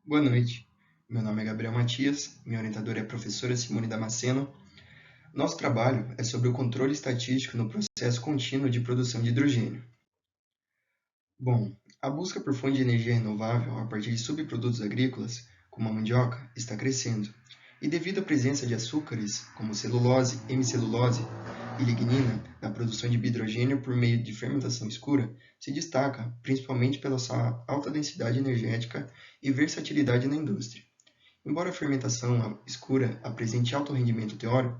Boa noite, meu nome é Gabriel Matias, minha orientadora é a professora Simone Damasceno. Nosso trabalho é sobre o controle estatístico no processo contínuo de produção de hidrogênio. Bom, a busca por fonte de energia renovável a partir de subprodutos agrícolas, como a mandioca, está crescendo. E devido à presença de açúcares, como celulose, hemicelulose e lignina, na produção de hidrogênio por meio de fermentação escura, se destaca principalmente pela sua alta densidade energética e versatilidade na indústria. Embora a fermentação escura apresente alto rendimento teórico,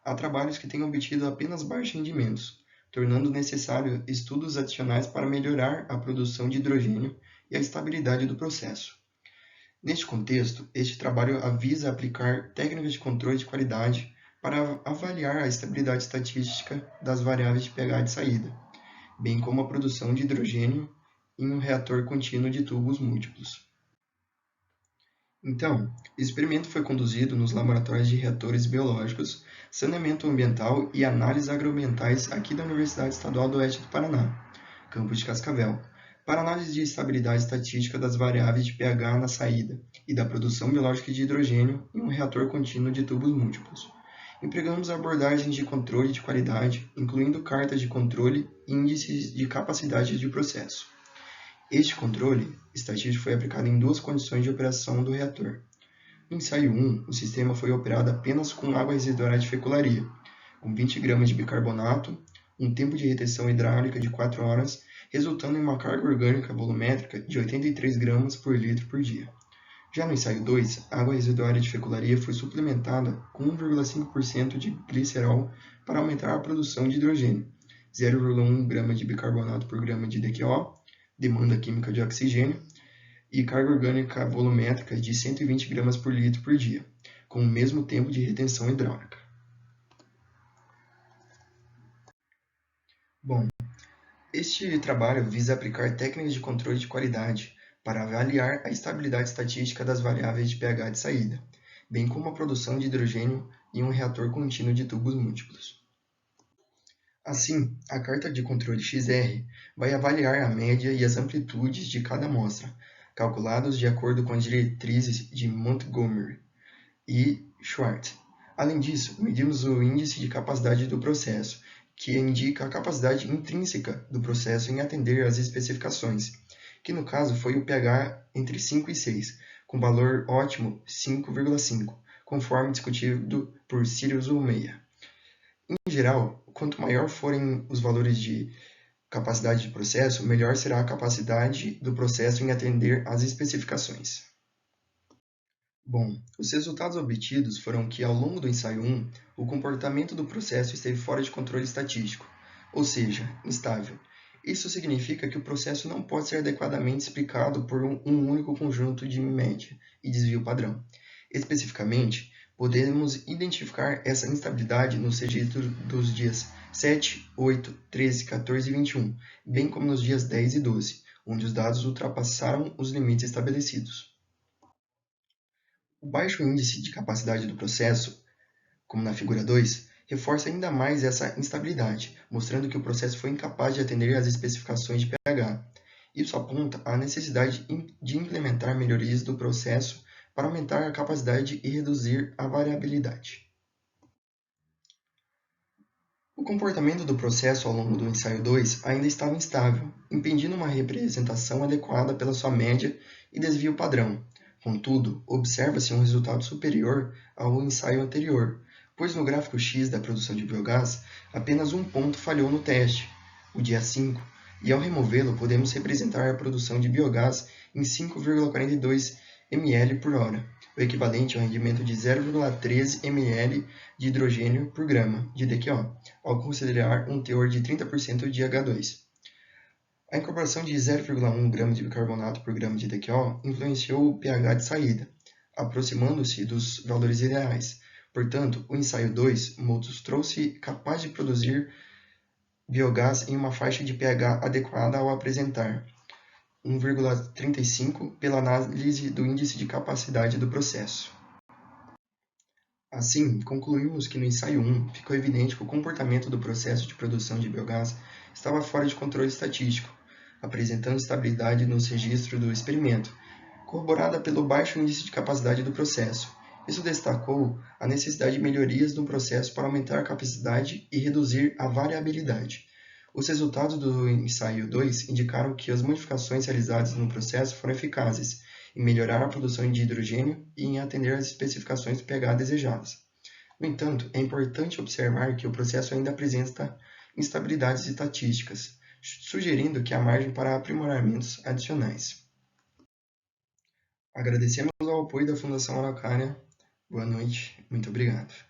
há trabalhos que têm obtido apenas baixos rendimentos, tornando necessário estudos adicionais para melhorar a produção de hidrogênio e a estabilidade do processo. Neste contexto, este trabalho visa aplicar técnicas de controle de qualidade para avaliar a estabilidade estatística das variáveis de pH de saída, bem como a produção de hidrogênio em um reator contínuo de tubos múltiplos. Então, o experimento foi conduzido nos laboratórios de reatores biológicos, saneamento ambiental e análises agroambientais aqui da Universidade Estadual do Oeste do Paraná, campus de Cascavel, para análise de estabilidade estatística das variáveis de pH na saída e da produção biológica de hidrogênio em um reator contínuo de tubos múltiplos. Empregamos abordagens de controle de qualidade, incluindo cartas de controle e índices de capacidade de processo. Este controle estatístico foi aplicado em duas condições de operação do reator. No ensaio 1, o sistema foi operado apenas com água residuária de fecularia, com 20 gramas de bicarbonato, um tempo de retenção hidráulica de 4 horas, resultando em uma carga orgânica volumétrica de 83 gramas por litro por dia. Já no ensaio 2, a água residuária de fecularia foi suplementada com 1,5% de glicerol para aumentar a produção de hidrogênio, 0,1 grama de bicarbonato por grama de DQO, demanda química de oxigênio, e carga orgânica volumétrica de 120 gramas por litro por dia, com o mesmo tempo de retenção hidráulica. Bom, este trabalho visa aplicar técnicas de controle de qualidade para avaliar a estabilidade estatística das variáveis de pH de saída, bem como a produção de hidrogênio em um reator contínuo de tubos múltiplos. Assim, a carta de controle XR vai avaliar a média e as amplitudes de cada amostra, calculados de acordo com as diretrizes de Montgomery e Schwartz. Além disso, medimos o índice de capacidade do processo, que indica a capacidade intrínseca do processo em atender às especificações, que no caso foi o pH entre 5 e 6, com valor ótimo 5,5, conforme discutido por Sirius Ulmeia. Em geral, quanto maior forem os valores de capacidade de processo, melhor será a capacidade do processo em atender às especificações. Bom, os resultados obtidos foram que, ao longo do ensaio 1, o comportamento do processo esteve fora de controle estatístico, ou seja, instável. Isso significa que o processo não pode ser adequadamente explicado por um único conjunto de média e desvio padrão. Especificamente, podemos identificar essa instabilidade nos registros dos dias 7, 8, 13, 14 e 21, bem como nos dias 10 e 12, onde os dados ultrapassaram os limites estabelecidos. O baixo índice de capacidade do processo, como na figura 2, reforça ainda mais essa instabilidade, mostrando que o processo foi incapaz de atender às especificações de pH. Isso aponta à necessidade de implementar melhorias do processo para aumentar a capacidade e reduzir a variabilidade. O comportamento do processo ao longo do ensaio 2 ainda estava instável, impedindo uma representação adequada pela sua média e desvio padrão. Contudo, observa-se um resultado superior ao ensaio anterior, pois no gráfico X da produção de biogás, apenas um ponto falhou no teste, o dia 5, e ao removê-lo podemos representar a produção de biogás em 5,42 ml por hora, o equivalente ao rendimento de 0,13 ml de hidrogênio por grama de DQO, ao considerar um teor de 30% de H2. A incorporação de 0,1 grama de bicarbonato por grama de DQO influenciou o pH de saída, aproximando-se dos valores ideais. Portanto, o ensaio 2 mostrou-se capaz de produzir biogás em uma faixa de pH adequada ao apresentar 1,35 pela análise do índice de capacidade do processo. Assim, concluímos que no ensaio 1 ficou evidente que o comportamento do processo de produção de biogás estava fora de controle estatístico, apresentando estabilidade nos registros do experimento, corroborada pelo baixo índice de capacidade do processo. Isso destacou a necessidade de melhorias no processo para aumentar a capacidade e reduzir a variabilidade. Os resultados do ensaio 2 indicaram que as modificações realizadas no processo foram eficazes em melhorar a produção de hidrogênio e em atender às especificações do pH desejadas. No entanto, é importante observar que o processo ainda apresenta instabilidades estatísticas, sugerindo que há margem para aprimoramentos adicionais. Agradecemos ao apoio da Fundação Araucária. Boa noite, muito obrigado.